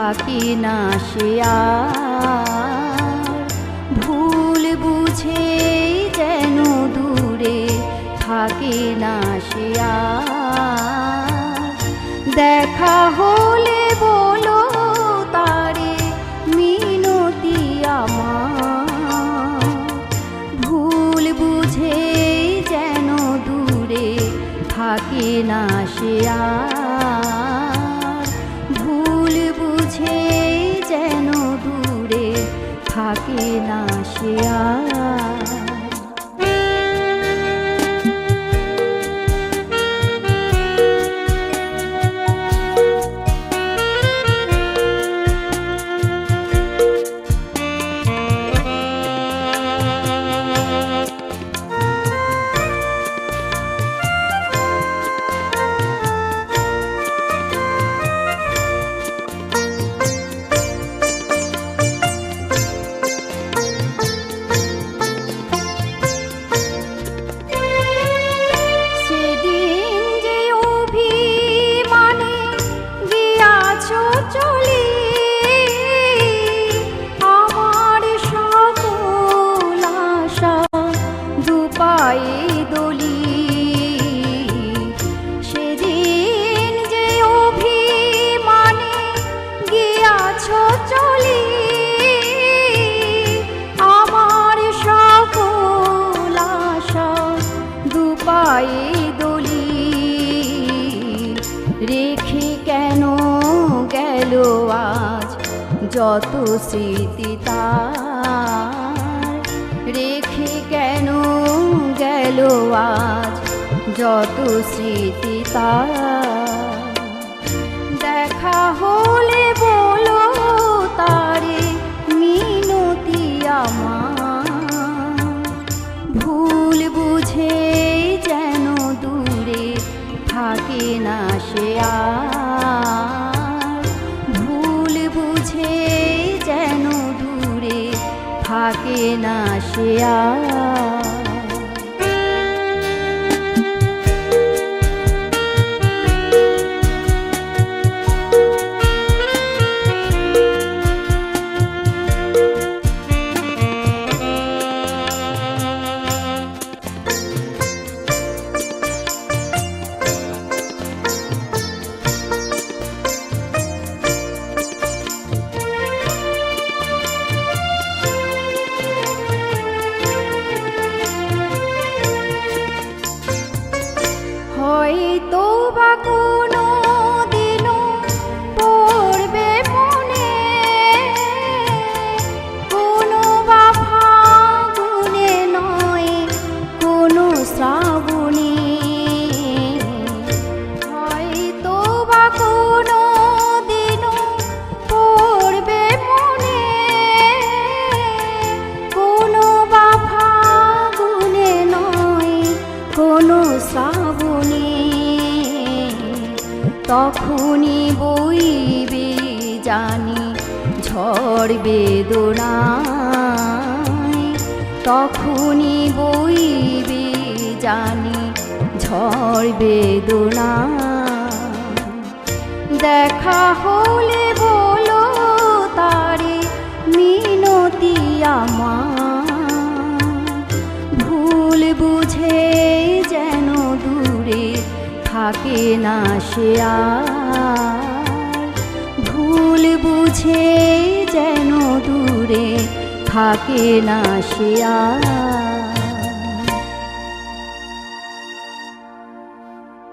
থাকে না সে আর, ভুল বুঝে যেন দূরে থাকে না সে আর। দেখা হলে বলো তারে মিনতি আমার, ভুল বুঝে যেন দূরে থাকে না সে আর, ভুল বুঝে যেন দূরে থাকে না সে আর। সেদিন যে অভিমানে গিয়াছো চলে, আমার সকল আশা দুপায়ে দলি, রেখে কেন গেল আজ যত স্মৃতি তার, রেখে কেন গেল আজ যত স্মৃতি তার। দেখা হলে বলো তারে মিনতি আমার, ভুল বুঝে যেন দূরে থাকে না সে আর, ভুল বুঝে যেন দূরে থাকে না সে আর। হয়তো বা কোনো দিনও পড়বে মনে, কোনো বা ফাগুনে নয় কোনো শ্রাবণে, হয়তো বা কোনো দিনও পড়বে মনে, কোনো বা ফাগুনে নয় কোনো শ্রাবণে, তখনই বইবে জানি ঝড় বেদনায়, তখনই বইবে জানি ঝড় বেদনায়। দেখা হলে বলো তারে মিনতি আমার, ভুল বুঝে যেন দূরে থাকে না সে আর, ভুল বুঝে যেন দূরে থাকে না সে আর।